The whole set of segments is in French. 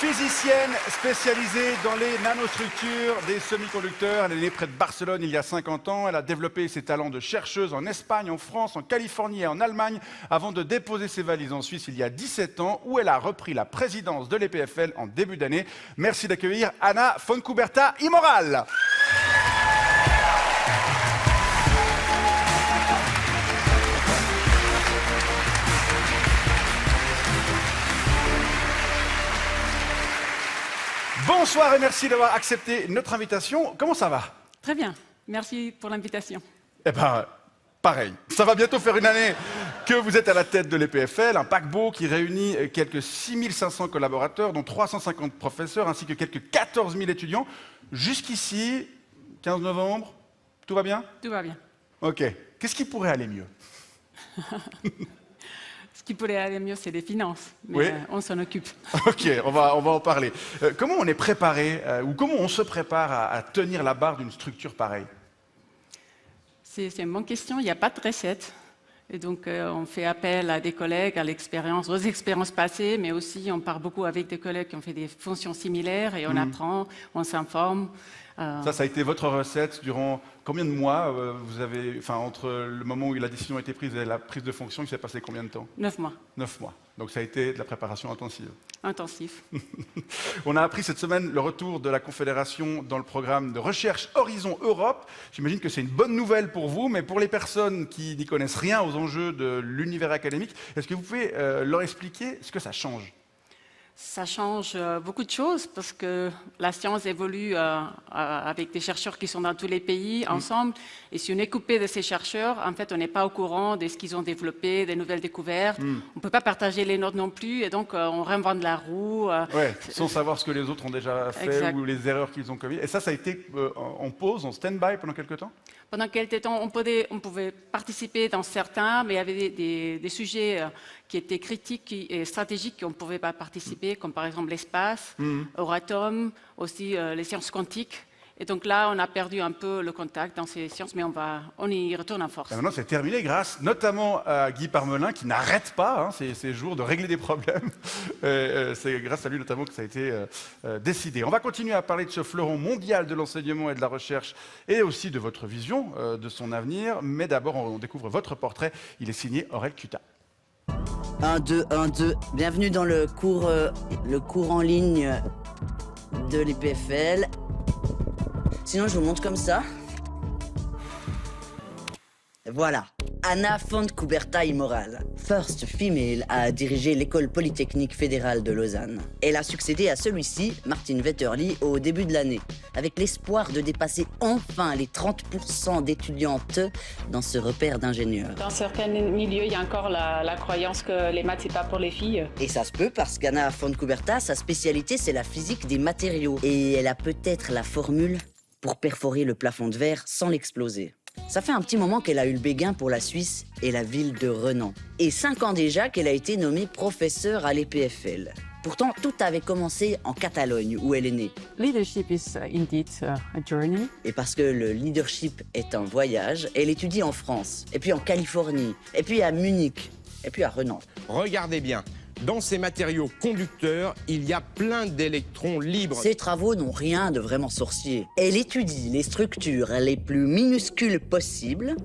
physicienne spécialisée dans les nanostructures des semi-conducteurs. Elle est née près de Barcelone il y a 50 ans. Elle a développé ses talents de chercheuse en Espagne, en France, en Californie et en Allemagne avant de déposer ses valises en Suisse il y a 17 ans où elle a repris la présidence de l'EPFL en début d'année. Merci d'accueillir Ana Fontcuberta y Moral. Bonsoir et merci d'avoir accepté notre invitation. Comment ça va? Très bien, merci pour l'invitation. Eh ben, pareil. Ça va bientôt faire une année que vous êtes à la tête de l'EPFL, un paquebot qui réunit quelques 6500 collaborateurs, dont 350 professeurs, ainsi que quelques 14 000 étudiants. Jusqu'ici, 15 novembre, tout va bien? Tout va bien. Ok. Qu'est-ce qui pourrait aller mieux? Ce qui pourrait aller mieux, c'est les finances, mais Oui. on s'en occupe. Ok, on va en parler. Comment on est préparé, ou comment on se prépare à tenir la barre d'une structure pareille? C'est une bonne question, il n'y a pas de recette. Et donc, on fait appel à des collègues, à l'expérience, aux expériences passées, mais aussi on part beaucoup avec des collègues qui ont fait des fonctions similaires et on apprend, on s'informe. Ça a été votre recette durant combien de mois vous avez, enfin, entre le moment où la décision a été prise et la prise de fonction, il s'est passé combien de temps? 9 mois. 9 mois. Donc ça a été de la préparation intensive. Intensif. On a appris cette semaine le retour de la Confédération dans le programme de recherche Horizon Europe. J'imagine que c'est une bonne nouvelle pour vous, mais pour les personnes qui n'y connaissent rien aux enjeux de l'univers académique, est-ce que vous pouvez leur expliquer ce que ça change? Ça change beaucoup de choses parce que la science évolue avec des chercheurs qui sont dans tous les pays ensemble. Et si on est coupé de ces chercheurs, en fait, on n'est pas au courant de ce qu'ils ont développé, des nouvelles découvertes. On ne peut pas partager les notes non plus et donc on réinvente la roue. Ouais, sans savoir ce que les autres ont déjà fait Exact. ou les erreurs qu'ils ont commises. Et ça a été en pause, en stand-by pendant quelques temps? Pendant quelques temps, on pouvait participer dans certains, mais il y avait des sujets qui étaient critiques et stratégiques qu'on ne pouvait pas participer, comme par exemple l'espace, Euratom, aussi les sciences quantiques. Et donc là, on a perdu un peu le contact dans ces sciences, mais on y retourne en force. Et maintenant, c'est terminé grâce notamment à Guy Parmelin qui n'arrête pas ces jours de régler des problèmes. C'est grâce à lui notamment que ça a été décidé. On va continuer à parler de ce fleuron mondial de l'enseignement et de la recherche et aussi de votre vision de son avenir. Mais d'abord, on découvre votre portrait. Il est signé Aurel Cuta. 1, 2, 1, 2. Bienvenue dans le cours en ligne de l'EPFL. Sinon, je vous montre comme ça. Voilà. Ana Fontcuberta y Moral, first female à diriger l'école polytechnique fédérale de Lausanne. Elle a succédé à celui-ci, Martin Vetterli, au début de l'année, avec l'espoir de dépasser enfin les 30% d'étudiantes dans ce repère d'ingénieurs. Dans certains milieux, il y a encore la croyance que les maths, c'est pas pour les filles. Et ça se peut parce qu'Ana Fontcuberta, sa spécialité, c'est la physique des matériaux. Et elle a peut-être la formule pour perforer le plafond de verre sans l'exploser. Ça fait un petit moment qu'elle a eu le béguin pour la Suisse et la ville de Renan. Et 5 ans déjà qu'elle a été nommée professeure à l'EPFL. Pourtant, tout avait commencé en Catalogne, où elle est née. Leadership is indeed a journey. Et parce que le leadership est un voyage, elle étudie en France, et puis en Californie, et puis à Munich, et puis à Renan. Regardez bien, dans ces matériaux conducteurs, il y a plein d'électrons libres. Ses travaux n'ont rien de vraiment sorcier. Elle étudie les structures les plus minuscules possibles,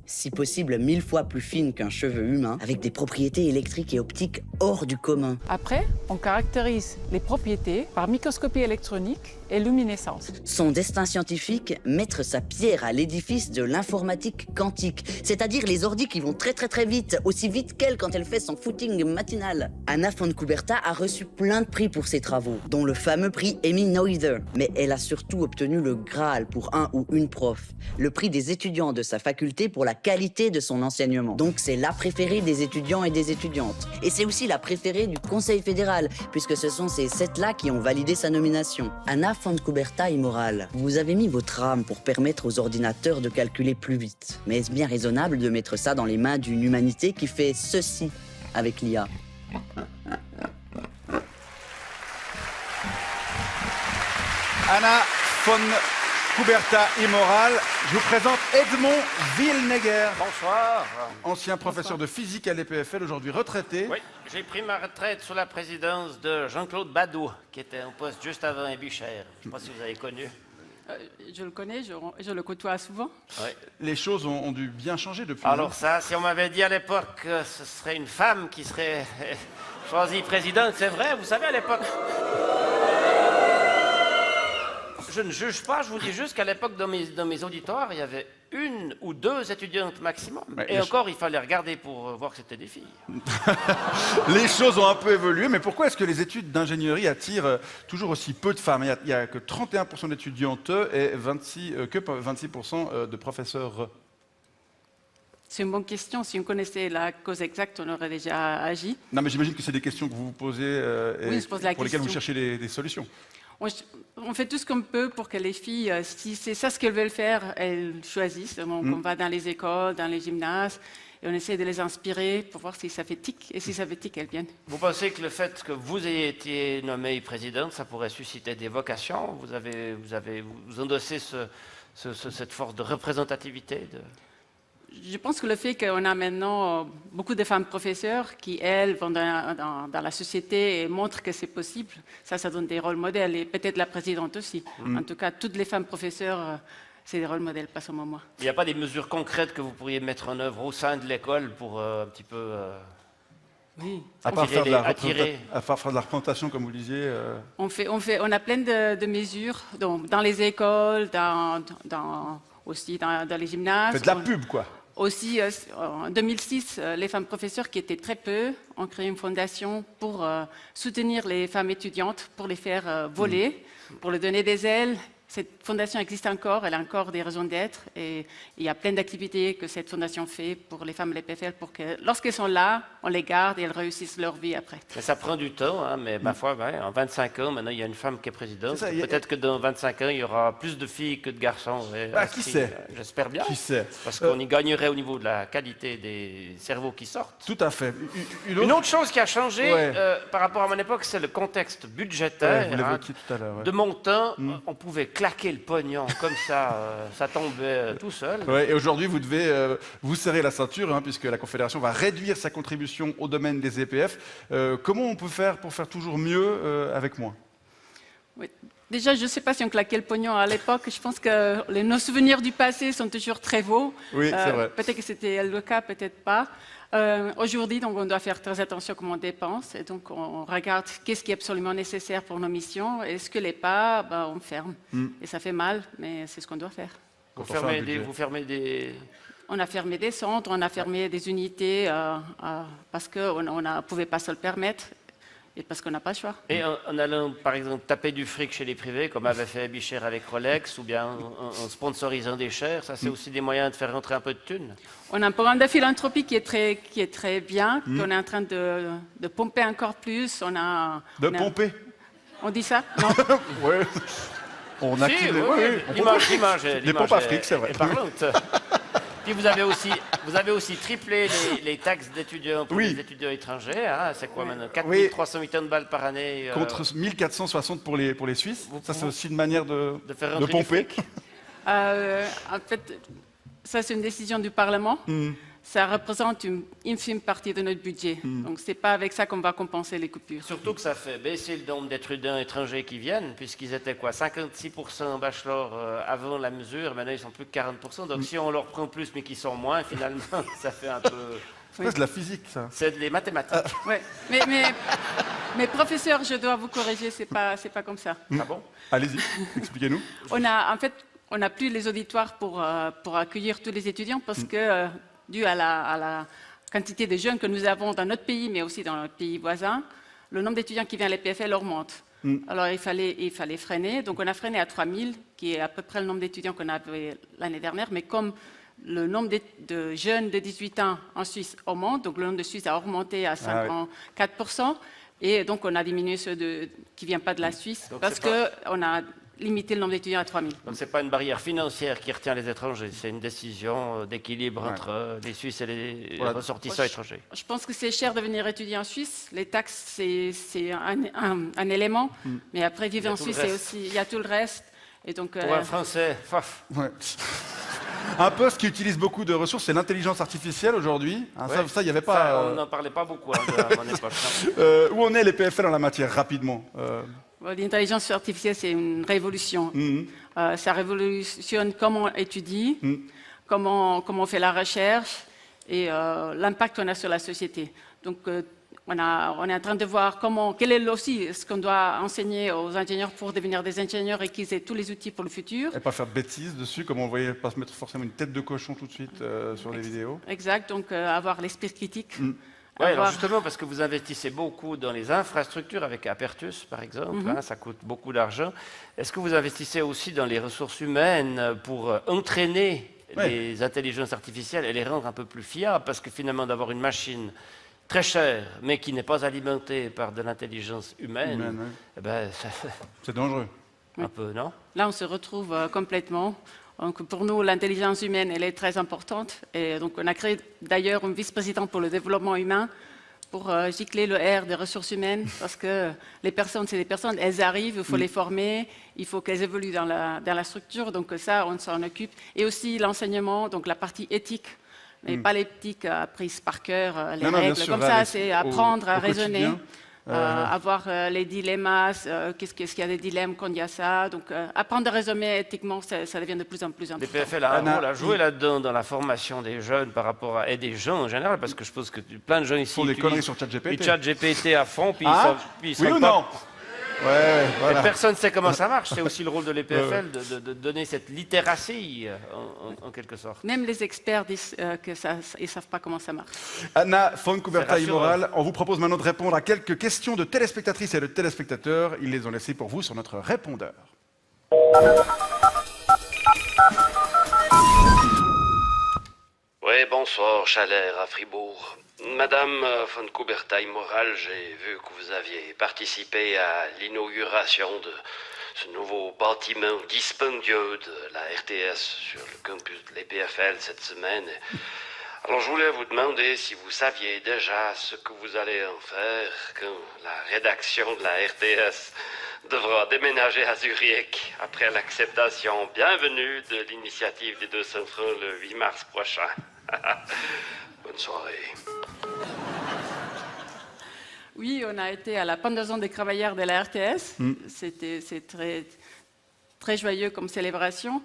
si possible 1000 fois plus fines qu'un cheveu humain, avec des propriétés électriques et optiques hors du commun. Après, on caractérise les propriétés par microscopie électronique et luminescence. Son destin scientifique, mettre sa pierre à l'édifice de l'informatique quantique, c'est-à-dire les ordis qui vont très vite, aussi vite qu'elle quand elle fait son footing matinal. Ana Fontcuberta a reçu plein de prix pour ses travaux, dont le fameux prix Emmy Noether. Mais elle a surtout obtenu le Graal pour un ou une prof, le prix des étudiants de sa faculté pour la qualité de son enseignement. Donc c'est la préférée des étudiants et des étudiantes. Et c'est aussi la préférée du Conseil fédéral, puisque ce sont ces 7-là qui ont validé sa nomination. Ana Fontcuberta y Moral, vous avez mis votre âme pour permettre aux ordinateurs de calculer plus vite. Mais est-ce bien raisonnable de mettre ça dans les mains d'une humanité qui fait ceci avec l'IA? Ana Coubertin Immoral. Je vous présente Edmond Villeneguer, Bonsoir. ancien professeur de physique à l'EPFL, aujourd'hui retraité. Oui, j'ai pris ma retraite sous la présidence de Jean-Claude Badoux, qui était en poste juste avant Ebucher. Je ne sais pas si vous avez connu. Je le connais, je le côtoie souvent. Oui. Les choses ont dû bien changer depuis. Alors ça, si on m'avait dit à l'époque que ce serait une femme qui serait choisie présidente, c'est vrai, vous savez, à l'époque... Je ne juge pas, je vous dis juste qu'à l'époque, dans mes auditoires, il y avait 1 ou 2 étudiantes maximum. Ouais, et encore, il fallait regarder pour voir que c'était des filles. Les choses ont un peu évolué, mais pourquoi est-ce que les études d'ingénierie attirent toujours aussi peu de femmes? Il n'y a que 31% d'étudiantes et que 26% de professeurs. C'est une bonne question. Si on connaissait la cause exacte, on aurait déjà agi. Non, mais j'imagine que c'est des questions que vous vous posez et Oui, je pose la pour lesquelles vous question. cherchez des solutions. On fait tout ce qu'on peut pour que les filles, si c'est ça ce qu'elles veulent faire, elles choisissent. Donc, on va dans les écoles, dans les gymnases, et on essaie de les inspirer pour voir si ça fait tic. Et si ça fait tic, elles viennent. Vous pensez que le fait que vous ayez été nommé présidente, ça pourrait susciter des vocations? Vous endossez cette force de représentativité Je pense que le fait qu'on a maintenant beaucoup de femmes professeurs qui, elles, vont dans la société et montrent que c'est possible, ça donne des rôles modèles. Et peut-être la présidente aussi. En tout cas, toutes les femmes professeurs, c'est des rôles modèles, pas seulement moi. Il n'y a pas des mesures concrètes que vous pourriez mettre en œuvre au sein de l'école pour un petit peu... Oui. À part faire de attirer. la représentation, comme vous le disiez. On a plein de mesures dans les écoles, aussi dans les gymnases. Faites de la pub, quoi. Aussi, en 2006, les femmes professeurs, qui étaient très peu, ont créé une fondation pour soutenir les femmes étudiantes, pour les faire voler, pour leur donner des ailes. Cette fondation existe encore, elle a encore des raisons d'être, et il y a plein d'activités que cette fondation fait pour les femmes de l'EPFL, pour que lorsqu'elles sont là, on les garde et elles réussissent leur vie après. Mais ça prend du temps, hein, mais parfois, en 25 ans, maintenant, il y a une femme qui est présidente. C'est ça, Peut-être que dans 25 ans, il y aura plus de filles que de garçons. Qui sait? J'espère bien. Qui sait? Parce qu'on y gagnerait au niveau de la qualité des cerveaux qui sortent. Tout à fait. Une autre chose qui a changé Ouais. par rapport à mon époque, c'est le contexte Ouais, budgétaire. vous l'évoquiez tout à l'heure. Ouais. De mon temps, on pouvait claquer le pognon comme ça, ça tombait tout seul. Ouais, et aujourd'hui, vous devez vous serrer la ceinture, puisque la Confédération va réduire sa contribution au domaine des EPF. Comment on peut faire pour faire toujours mieux avec moins? Oui. Déjà, je ne sais pas si on claquait le pognon à l'époque. Je pense que nos souvenirs du passé sont toujours très beaux. Oui, c'est vrai. Peut-être que c'était le cas, peut-être pas. Aujourd'hui, donc, on doit faire très attention à comment on dépense. Et donc, on regarde qu'est-ce qui est absolument nécessaire pour nos missions. Et ce que l'est pas, on ferme. Et ça fait mal, mais c'est ce qu'on doit faire. Vous Quand on fait un fermez budget. des... On a fermé des centres, on a fermé des unités parce qu'on ne pouvait pas se le permettre et parce qu'on n'a pas le choix. Et en allant, par exemple, taper du fric chez les privés, comme avait fait Bicher avec Rolex, ou bien en sponsorisant des chairs, ça c'est aussi des moyens de faire rentrer un peu de thunes. On a un programme de philanthropie qui est très bien, qu'on est en train de pomper encore plus. Pomper? On dit ça? Non. Oui. On a Si, active l'image des pompes à fric, c'est vrai. est parlante. Puis vous avez aussi triplé les taxes d'étudiants pour les étudiants étrangers. Hein, c'est quoi maintenant? 4380 balles par année. Contre 1460 pour les Suisses. Ça, c'est aussi une manière de faire rentrer pomper. du fric. En fait, ça c'est une décision du Parlement. Ça représente une infime partie de notre budget. Donc c'est pas avec ça qu'on va compenser les coupures. Surtout que ça fait baisser le nombre d'étudiants étrangers qui viennent, puisqu'ils étaient 56% en bachelor avant la mesure, maintenant ils sont plus que 40%. Donc si on leur prend plus mais qu'ils sont moins, finalement, ça fait un peu... C'est de la physique, ça. C'est des mathématiques. Ouais. Mais professeur, je dois vous corriger, c'est pas comme ça. Ah bon? Allez-y, expliquez-nous. On n'a plus les auditoires pour accueillir tous les étudiants parce que, dû à la quantité de jeunes que nous avons dans notre pays, mais aussi dans notre pays voisin, le nombre d'étudiants qui viennent à l'EPFL augmente. Alors il fallait freiner. Donc on a freiné à 3000, qui est à peu près le nombre d'étudiants qu'on avait l'année dernière. Mais comme le nombre de jeunes de 18 ans en Suisse augmente, donc le nombre de Suisses a augmenté à 54%. Et donc on a diminué ceux qui ne viennent pas de la Suisse donc parce qu'on a limité le nombre d'étudiants à 3000. Donc ce n'est pas une barrière financière qui retient les étrangers, c'est une décision d'équilibre entre les Suisses et les ressortissants étrangers. Je pense que c'est cher de venir étudier en Suisse. Les taxes, c'est un élément. Mais après, vivre en Suisse, il y a tout le reste. Et donc, Pour un Français, faf. Ouais. Un poste qui utilise beaucoup de ressources, c'est l'intelligence artificielle aujourd'hui. Hein, Ouais. ça, il n'y avait Ça, pas... on n'en parlait pas beaucoup à mon époque. Où en est les PFL en la matière, rapidement l'intelligence artificielle, c'est une révolution. Ça révolutionne comment on étudie, comment on fait la recherche et l'impact qu'on a sur la société. Donc, on est en train de voir quel est aussi ce qu'on doit enseigner aux ingénieurs pour devenir des ingénieurs et qu'ils aient tous les outils pour le futur. Et pas faire de bêtises dessus, comme on voyait, pas se mettre forcément une tête de cochon tout de suite sur les vidéos. Exact, donc avoir l'esprit critique. Oui, alors avoir- justement, parce que vous investissez beaucoup dans les infrastructures avec Apertus, par exemple, hein, ça coûte beaucoup d'argent. Est-ce que vous investissez aussi dans les ressources humaines pour entraîner les intelligences artificielles et les rendre un peu plus fiables? Parce que finalement, d'avoir une machine très chère, mais qui n'est pas alimentée par de l'intelligence humaine, ouais. eh ben, C'est dangereux. un peu, non? Là, on se retrouve complètement. Donc, pour nous, l'intelligence humaine, elle est très importante. Et donc, on a créé d'ailleurs une vice-présidente pour le développement humain pour gicler le R des ressources humaines, parce que les personnes, c'est des personnes, elles arrivent, il faut les former, il faut qu'elles évoluent dans la structure. Donc ça, on s'en occupe. Et aussi l'enseignement, donc la partie éthique. Mais pas l'éthique apprises par cœur, les Non, bien règles. sûr, Comme là, ça, les- c'est apprendre à au raisonner. quotidien. Avoir les dilemmas, qu'est-ce qu'il y a des dilemmes quand il y a ça. Donc, apprendre à raisonner éthiquement, ça devient de plus en plus Les important. PFL a un Anna, rôle à jouer là-dedans, dans la formation des jeunes par rapport à... et des gens en général, parce que je pense que plein de gens ici Font des utilisent conneries sur ChatGPT. Ils ChatGPT à fond, puis Ah ils Oui savent ou pas- non Ouais, Et voilà. personne ne sait comment ça marche. C'est aussi le rôle de l'EPFL de donner cette littératie, en quelque sorte. Même les experts disent qu'ils ne savent pas comment ça marche. Anna von Kuberta C'est rassurant. Immoral, on vous propose maintenant de répondre à quelques questions de téléspectatrices et de téléspectateurs. Ils les ont laissées pour vous sur notre répondeur. Oui, bonsoir, Chalère à Fribourg. Madame von Kuberta-Moral, j'ai vu que vous aviez participé à l'inauguration de ce nouveau bâtiment dispendieux de la RTS sur le campus de l'EPFL cette semaine. Alors, je voulais vous demander si vous saviez déjà ce que vous allez en faire quand la rédaction de la RTS devra déménager à Zurich après l'acceptation bienvenue de l'initiative des 200 francs le 8 mars prochain. Bonne soirée. Oui, on a été à la pendaison des travailleurs de la RTS. C'est très, très joyeux comme célébration.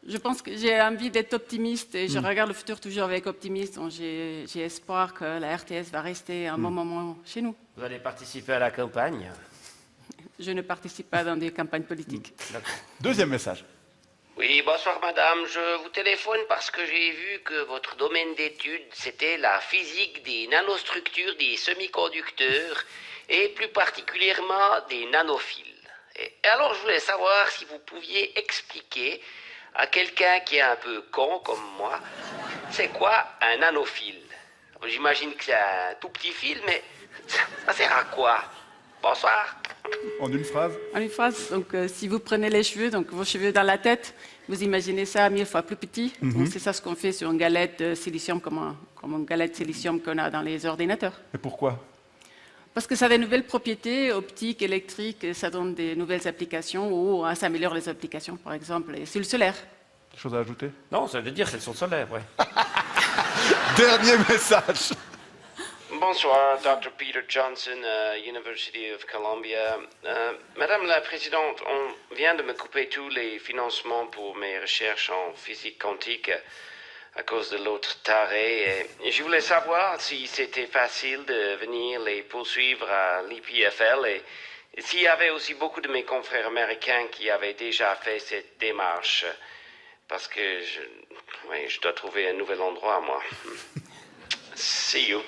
Je pense que j'ai envie d'être optimiste et je regarde le futur toujours avec optimisme. Donc j'ai espoir que la RTS va rester un bon moment chez nous. Vous allez participer à la campagne. Je ne participe pas dans des campagnes politiques. Deuxième message. Oui, bonsoir madame. Je vous téléphone parce que j'ai vu que votre domaine d'étude, c'était la physique des nanostructures des semi-conducteurs et plus particulièrement des nanophiles. Et alors je voulais savoir si vous pouviez expliquer à quelqu'un qui est un peu con comme moi, c'est quoi un nanophile? J'imagine que c'est un tout petit fil, mais ça sert à quoi? Bonsoir. En une phrase. En une phrase, donc si vous prenez les cheveux, donc vos cheveux dans la tête, vous imaginez ça 1000 fois plus petit. Donc c'est ça ce qu'on fait sur une galette de silicium, comme une galette de silicium qu'on a dans les ordinateurs. Et pourquoi? Parce que ça a des nouvelles propriétés optiques, électriques, et ça donne des nouvelles applications ou ça améliore les applications, par exemple les cellules solaires. Quelque chose à ajouter? Non, ça veut dire c'est le son solaire, ouais. Dernier message. Bonsoir, Dr. Peter Johnson, University of Columbia. Madame la Présidente, on vient de me couper tous les financements pour mes recherches en physique quantique à cause de l'autre taré. Et je voulais savoir si c'était facile de venir les poursuivre à l'EPFL et s'il y avait aussi beaucoup de mes confrères américains qui avaient déjà fait cette démarche. Parce que je dois trouver un nouvel endroit, moi. See you.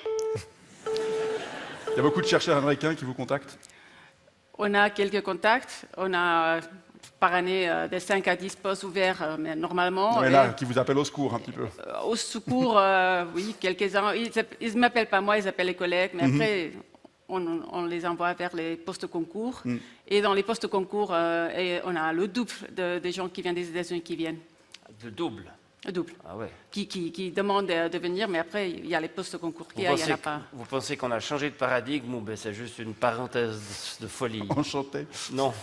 Il y a beaucoup de chercheurs américains qui vous contactent. On a quelques contacts, on a par année des 5 à 10 postes ouverts, mais normalement. Mais là, qui vous appellent au secours un petit peu. Au secours, oui, quelques-uns. Ils ne m'appellent pas moi, ils appellent les collègues, mais après, on les envoie vers les postes concours. Et dans les postes concours, on a le double des gens qui viennent des États-Unis qui viennent. Le double. Le double. Ah ouais. Qui demandent de venir, mais après, il y a les postes concours qu'il y a, il n'y en a pas. Vous pensez qu'on a changé de paradigme ou ben c'est juste une parenthèse de folie? Enchanté. Non.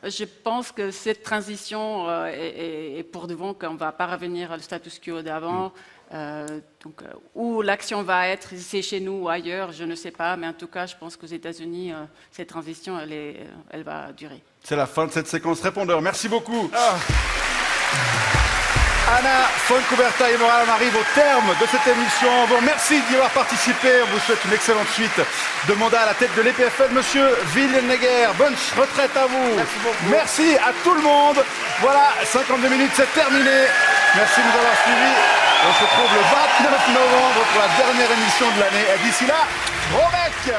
Je pense que cette transition est pour de bon, qu'on ne va pas revenir au status quo d'avant. Où l'action va être, si c'est chez nous ou ailleurs, je ne sais pas. Mais en tout cas, je pense qu'aux États-Unis, cette transition, elle va durer. C'est la fin de cette séquence répondeur. Merci beaucoup. Anna Fontcuberta et Moral, on arrive au terme de cette émission. On vous remercie d'y avoir participé. On vous souhaite une excellente suite de mandat à la tête de l'EPFL. Monsieur Willenegger, bonne retraite à vous. Merci beaucoup. Merci à tout le monde. Voilà, 52 minutes, c'est terminé. Merci de nous avoir suivis. On se retrouve le 29 novembre pour la dernière émission de l'année. Et d'ici là, gros bec!